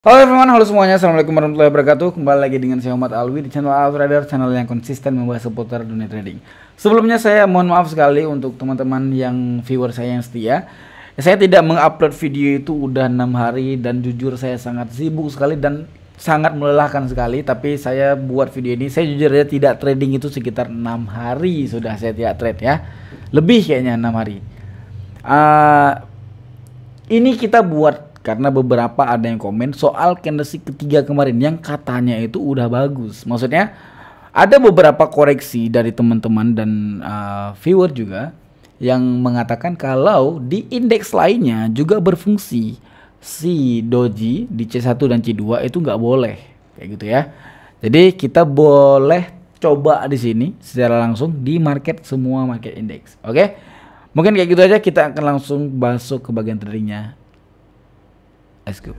Halo everyone, halo semuanya, assalamualaikum warahmatullahi wabarakatuh. Kembali lagi dengan saya Muhammad Alwi di channel Altrader, channel yang konsisten membahas seputar dunia trading. Sebelumnya saya mohon maaf sekali untuk teman-teman yang viewer saya yang setia. Saya tidak mengupload video itu udah 6 hari dan jujur saya sangat sibuk sekali dan sangat melelahkan sekali. Tapi saya buat video ini, saya jujur aja tidak trading itu sekitar 6 hari sudah saya tidak trade ya. Lebih kayaknya 6 hari. Ini kita buat karena beberapa ada yang komen soal candlestick ketiga kemarin yang katanya itu udah bagus. Maksudnya ada beberapa koreksi dari teman-teman dan viewer juga yang mengatakan kalau di indeks lainnya juga berfungsi. Si doji di C1 dan C2 itu nggak boleh kayak gitu ya. Jadi kita boleh coba di sini secara langsung di market, semua market index. Oke, mungkin kayak gitu aja. Kita akan langsung masuk ke bagian tradingnya. Let's go.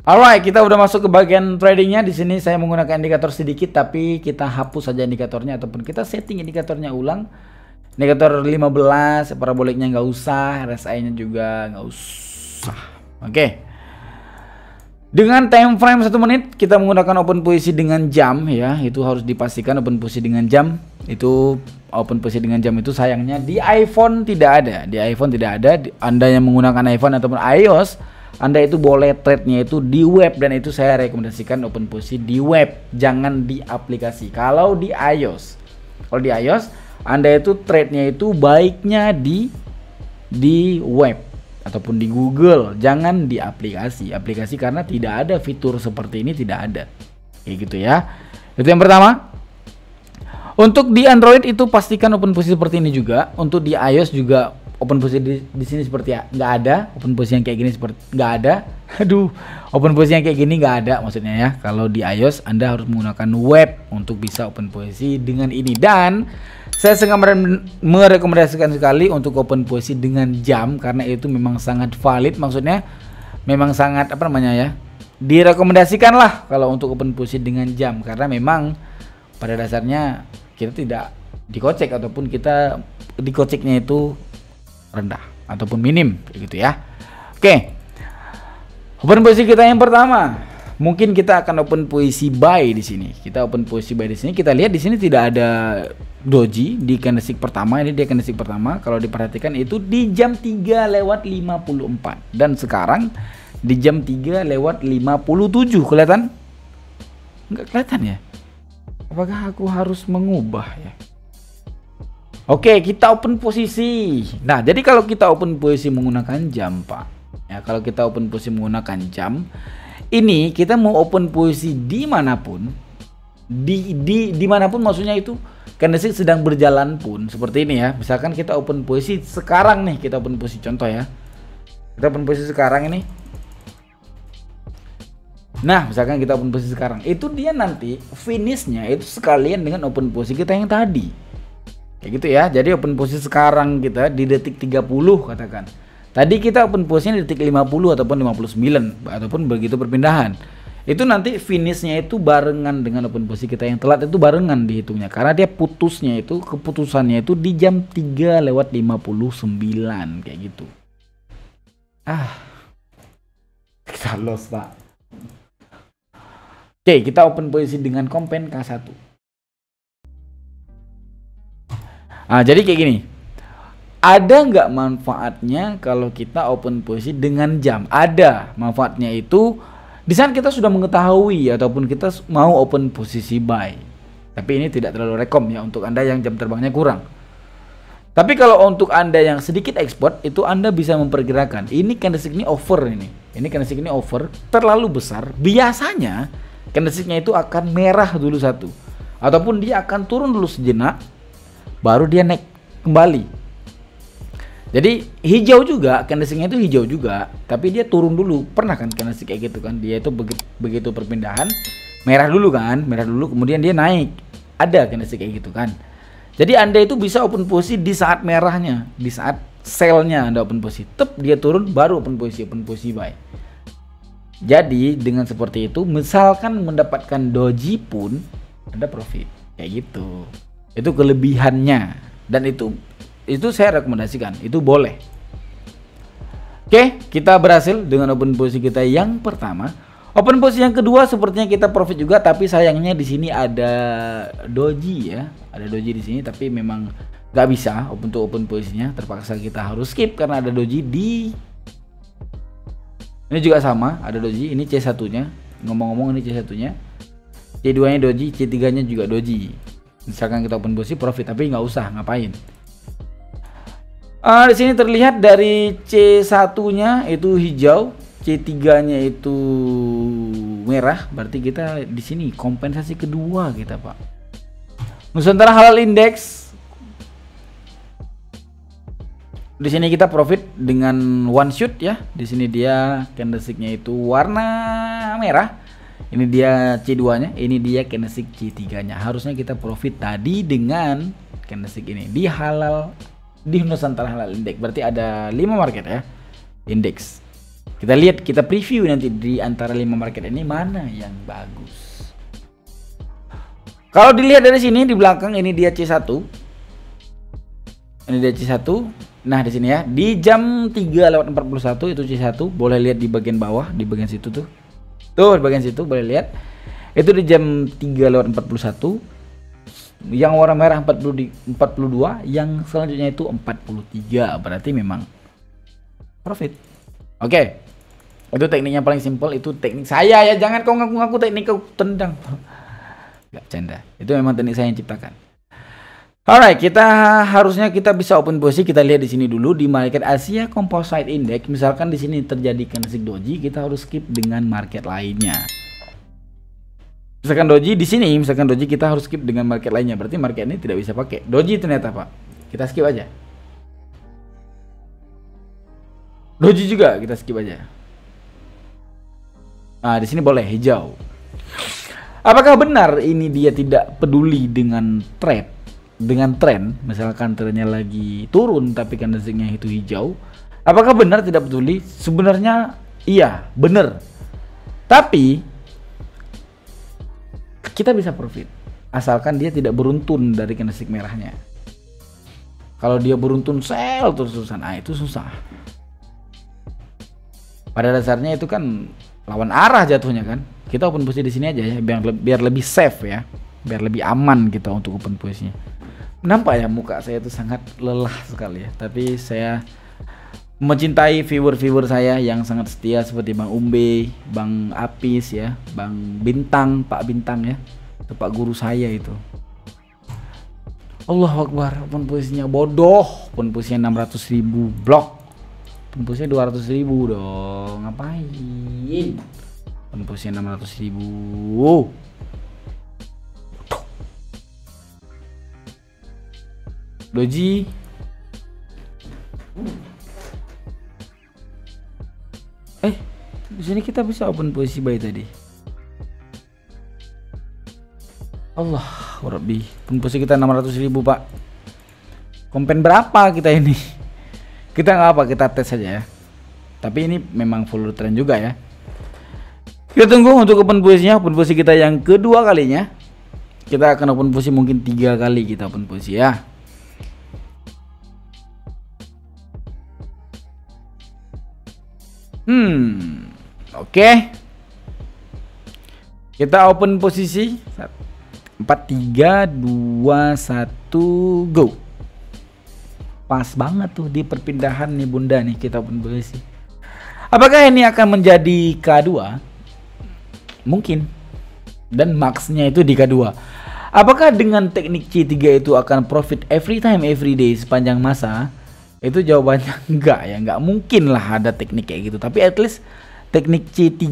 Alright, kita udah masuk ke bagian tradingnya. Di sini saya menggunakan indikator sedikit, tapi kita hapus saja indikatornya ataupun kita setting indikatornya ulang. Indikator 15, paraboliknya nggak usah, RSI-nya juga nggak usah. Oke. Dengan time frame 1 menit kita menggunakan open posisi dengan jam ya. Itu harus dipastikan open posisi dengan jam. Itu open posisi dengan jam itu sayangnya di iPhone tidak ada. Di iPhone tidak ada. Anda yang menggunakan iPhone ataupun iOS, Anda itu boleh trade-nya itu di web, dan itu saya rekomendasikan open posisi di web, jangan di aplikasi. Kalau di iOS, Anda itu trade-nya itu baiknya di web ataupun di Google, jangan di aplikasi. Aplikasi karena tidak ada fitur seperti ini, tidak ada. Kayak gitu ya. Itu yang pertama. Untuk di Android itu pastikan open posisi seperti ini juga. Untuk di iOS juga open posisi di sini seperti nggak ada. Open posisi yang kayak gini seperti nggak ada. Aduh, open posisi yang kayak gini nggak ada maksudnya ya. Kalau di iOS Anda harus menggunakan web untuk bisa open posisi dengan ini. Dan saya sangat merekomendasikan sekali untuk open posisi dengan jam karena itu memang sangat valid. Maksudnya memang sangat apa namanya ya, direkomendasikan lah kalau untuk open posisi dengan jam, karena memang pada dasarnya kita tidak dikocek ataupun kita dikoceknya itu rendah ataupun minim gitu ya. Oke. Open posisi kita yang pertama, mungkin kita akan open posisi buy di sini. Kita open posisi buy di sini. Kita lihat di sini tidak ada doji di candlestick pertama. Ini dia candlestick pertama. Kalau diperhatikan itu di jam 3:54 dan sekarang di jam 3:57. Kelihatan? Enggak kelihatan ya? Apakah aku harus mengubah ya? Oke, kita open posisi. Nah, jadi kalau kita open posisi menggunakan jam, Pak. Ya, kalau kita open posisi menggunakan jam, ini kita mau open posisi dimanapun, dimanapun maksudnya itu candlestick sedang berjalan pun seperti ini ya. Misalkan kita open posisi sekarang nih, kita open posisi contoh ya. Kita open posisi sekarang ini. Nah, misalkan kita open posisi sekarang, itu dia nanti finishnya itu sekalian dengan open posisi kita yang tadi. Kayak gitu ya. Jadi open posisi sekarang kita di detik 30 katakan. Tadi kita open posisinya di detik 50 ataupun 59 ataupun begitu perpindahan. Itu nanti finishnya itu barengan dengan open posisi kita yang telat, itu barengan dihitungnya. Karena dia putusnya itu, keputusannya itu di jam 3:59 kayak gitu. Kita lost, Pak. Oke, kita open posisi dengan kompen K1. Jadi kayak gini. Ada nggak manfaatnya kalau kita open posisi dengan jam? Ada manfaatnya itu di saat kita sudah mengetahui ataupun kita mau open posisi buy. Tapi ini tidak terlalu rekom ya untuk Anda yang jam terbangnya kurang. Tapi kalau untuk Anda yang sedikit ekspor, itu Anda bisa memperkirakan. Ini candlestick ini over ini. Ini candlestick ini over terlalu besar. Biasanya candlesticknya itu akan merah dulu satu, ataupun dia akan turun dulu sejenak, baru dia naik kembali. Jadi hijau juga, candlesticknya itu hijau juga, tapi dia turun dulu. Pernah kan candlestick kayak gitu kan? Dia itu begitu perpindahan merah dulu kan, merah dulu, kemudian dia naik. Ada candlestick kayak gitu kan? Jadi Anda itu bisa open posisi di saat merahnya, di saat sell-nya Anda open posisi, dia turun baru open posisi buy. Jadi dengan seperti itu, misalkan mendapatkan doji pun Anda profit kayak gitu. Itu kelebihannya, dan itu saya rekomendasikan, itu boleh. Oke, kita berhasil dengan open posisi kita yang pertama. Open posisi yang kedua sepertinya kita profit juga, tapi sayangnya di sini ada doji ya. Ada doji di sini, tapi memang nggak bisa untuk open posisinya. Terpaksa kita harus skip karena ada doji di. Ini juga sama, ada doji. Ini C1-nya. Ngomong-ngomong ini C1-nya. C2-nya doji, C3-nya juga doji. Misalkan kita open posisi profit, tapi nggak usah ngapain. Di sini terlihat dari C1-nya itu hijau, C3-nya itu merah, berarti kita di sini kompensasi kedua kita, Pak. Nusantara Halal Index. Di sini kita profit dengan one shoot ya. Di sini dia candlestick-nya itu warna merah. Ini dia C2-nya, ini dia candlestick C3-nya. Harusnya kita profit tadi dengan candlestick ini di Nusantara Halal Index. Berarti ada 5 market ya, indeks. Kita lihat, kita preview nanti di antara 5 market ini mana yang bagus. Kalau dilihat dari sini di belakang, ini dia C1. Ini dia C1. Nah, di sini ya, di jam 3:41 itu C1. Boleh lihat di bagian bawah, di bagian situ tuh. Tuh, di bagian situ boleh lihat. Itu di jam 3:41. Yang warna merah 42, yang selanjutnya itu 43. Berarti memang profit. Oke. Itu tekniknya paling simpel, itu teknik saya ya. Jangan kau ngaku-ngaku teknik kau tendang. Gak canda. Itu memang teknik saya yang ciptakan. Alright, harusnya kita bisa open posisi. Kita lihat di sini dulu di market Asia Composite Index. Misalkan di sini terjadi candlestick doji, kita harus skip dengan market lainnya. Misalkan doji di sini, misalkan doji kita harus skip dengan market lainnya. Berarti market ini tidak bisa pakai doji ternyata, Pak. Kita skip aja. Doji juga kita skip aja. Nah, di sini boleh hijau. Apakah benar ini dia tidak peduli dengan tren? Misalkan trennya lagi turun tapi candlesticknya itu hijau. Apakah benar tidak peduli? Sebenarnya iya, benar. Tapi kita bisa profit asalkan dia tidak beruntun dari candlestick merahnya. Kalau dia beruntun sell terus-terusan, itu susah. Pada dasarnya itu kan lawan arah jatuhnya kan. Kita open posisi di sini aja ya, biar lebih safe ya, biar lebih aman kita untuk open posisinya. Nampak ya muka saya itu sangat lelah sekali ya, tapi saya mencintai viewer-viewer saya yang sangat setia seperti Bang Umbe, Bang Apis ya, Bang Bintang, Pak Bintang ya. Itu Pak guru saya itu. Allahu Akbar, open posisinya bodoh. Open posisinya 600.000 blok. Open posisinya 200.000 dong. Ngapain? Open posisinya 600.000. Doji. Di sini kita bisa open posisi buy tadi. Allah, Rabbi. Open posisi kita 600.000, Pak. Kompen berapa kita ini? Kita nggak apa, kita tes saja ya. Tapi ini memang full trend juga ya. Kita tunggu untuk open posisinya. Open posisi kita yang kedua kalinya. Kita akan open posisi mungkin 3 kali kita open posisi ya. Oke. Kita open posisi 4, 3, 2, 1, go. Pas banget tuh di perpindahan nih Bunda nih kita open posisi. Apakah ini akan menjadi K2? Mungkin. Dan max-nya itu di K2. Apakah dengan teknik C3 itu akan profit every time, every day sepanjang masa? Itu jawabannya enggak ya, enggak mungkin lah ada teknik kayak gitu. Tapi at least teknik C3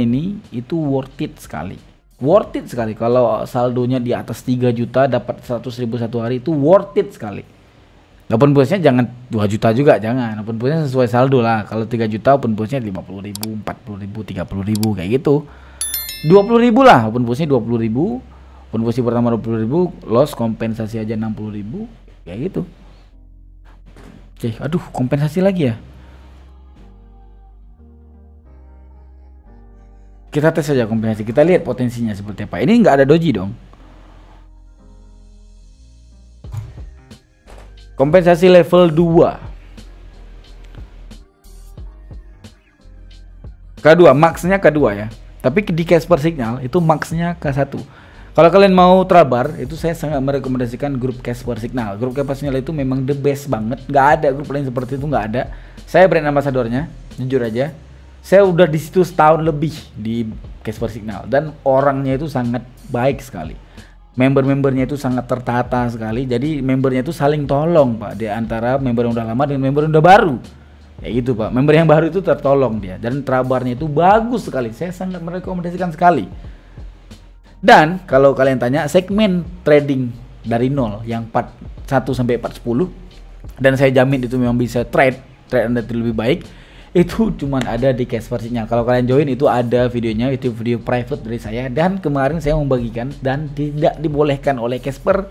ini itu worth it sekali. Worth it sekali kalau saldonya di atas 3 juta dapat 100.000 satu hari, itu worth it sekali. Open posisinya jangan 2 juta juga, jangan. Open posisinya sesuai saldo lah. Kalau 3 juta open posisinya 50.000, 40.000, 30.000 kayak gitu. 20.000 lah open posisinya 20.000. Open posisi pertama 20.000, loss kompensasi aja 60.000 kayak gitu. Oke, aduh kompensasi lagi ya. Kita tes saja kompensasi, kita lihat potensinya seperti apa. Ini nggak ada doji dong. Kompensasi level 2. K2, max-nya K2 ya. Tapi di Casper Signal itu max-nya K1. Kalau kalian mau trabar, itu saya sangat merekomendasikan grup Casper Signal. Grup Casper Signal itu memang the best banget. Nggak ada grup lain seperti itu, nggak ada. Saya brand ambassadornya, jujur aja. Saya udah di situ setahun lebih di Casper Signal dan orangnya itu sangat baik sekali. Member-membernya itu sangat tertata sekali. Jadi membernya itu saling tolong, Pak, di antara member yang udah lama dengan member yang udah baru. Ya gitu, Pak. Member yang baru itu tertolong dia dan trabarnya itu bagus sekali. Saya sangat merekomendasikan sekali. Dan kalau kalian tanya segmen trading dari nol yang 41 sampai 410 dan saya jamin itu memang bisa trade Anda itu lebih baik, itu cuman ada di Casper Signal. Kalau kalian join itu ada videonya, itu video private dari saya dan kemarin saya membagikan dan tidak dibolehkan oleh Casper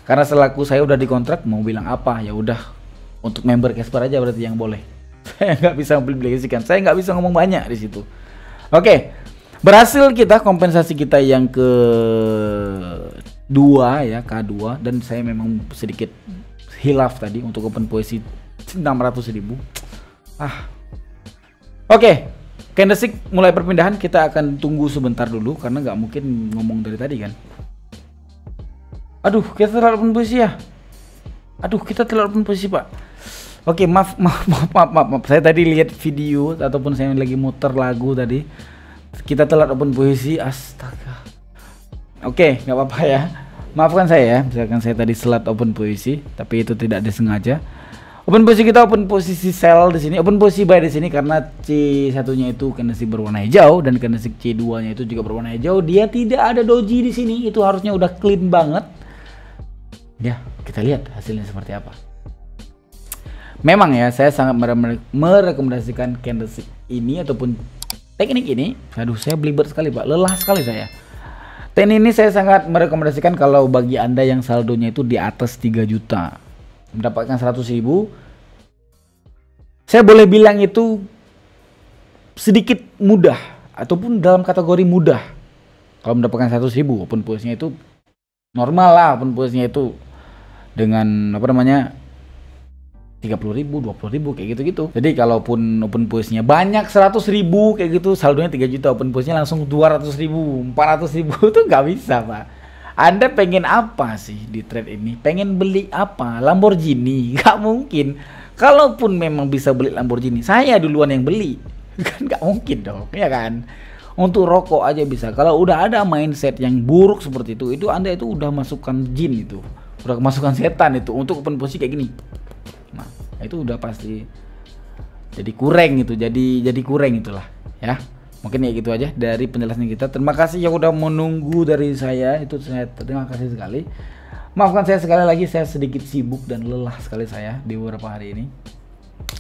karena selaku saya udah dikontrak. Mau bilang apa ya udah, untuk member Casper aja berarti yang boleh. Saya nggak bisa mempublikasikan, saya nggak bisa ngomong banyak di situ. Oke, berhasil kita kompensasi kita yang ke-2 ya, K2, dan saya memang sedikit hilaf tadi untuk open posisi 600.000. Oke, candlestick mulai perpindahan, kita akan tunggu sebentar dulu karena nggak mungkin ngomong dari tadi kan. Aduh, kita telat open posisi ya. Kita telat open posisi, Pak. Oke, maaf. Saya tadi lihat video ataupun saya lagi muter lagu tadi. Kita telat open posisi, astaga. Oke, nggak apa-apa ya. Maafkan saya ya, misalkan saya tadi telat open posisi, tapi itu tidak disengaja. Open posisi kita open posisi sell di sini, open posisi buy di sini karena C1-nya itu candlestick berwarna hijau dan candlestick C2-nya itu juga berwarna hijau. Dia tidak ada doji di sini, itu harusnya udah clean banget. Ya, kita lihat hasilnya seperti apa. Memang ya, saya sangat merekomendasikan candlestick ini ataupun teknik ini. Aduh, saya belibet sekali, Pak, lelah sekali saya. Teknik ini saya sangat merekomendasikan kalau bagi Anda yang saldonya itu di atas 3 juta, mendapatkan 100.000. Saya boleh bilang itu sedikit mudah ataupun dalam kategori mudah. Kalau mendapatkan 100.000, open posisinya itu normal lah, open posisinya itu dengan apa namanya 30.000, 20.000 kayak gitu-gitu. Jadi kalaupun open posisinya banyak 100.000 kayak gitu, saldonya 3 juta, open posisinya langsung 200.000, 400.000 itu nggak bisa, Pak. Anda pengen apa sih di trade ini? Pengen beli apa? Lamborghini? Nggak mungkin. Kalaupun memang bisa beli Lamborghini, saya duluan yang beli. Kan nggak mungkin dong, ya kan? Untuk rokok aja bisa. Kalau udah ada mindset yang buruk seperti itu Anda itu udah masukkan jin itu. Udah kemasukan setan itu untuk open posisi kayak gini. Nah, itu udah pasti jadi kurang itu, jadi kurang itulah ya. Mungkin ya gitu aja dari penjelasan kita. Terima kasih yang udah menunggu dari saya, itu saya terima kasih sekali. Maafkan saya sekali lagi, saya sedikit sibuk dan lelah sekali saya di beberapa hari ini.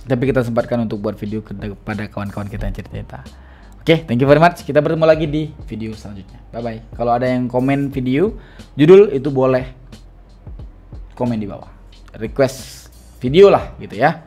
Tapi kita sempatkan untuk buat video kepada kawan-kawan kita yang cerita. Oke, thank you very much. Kita bertemu lagi di video selanjutnya. Bye bye. Kalau ada yang komen video judul itu boleh komen di bawah. Request video lah gitu ya.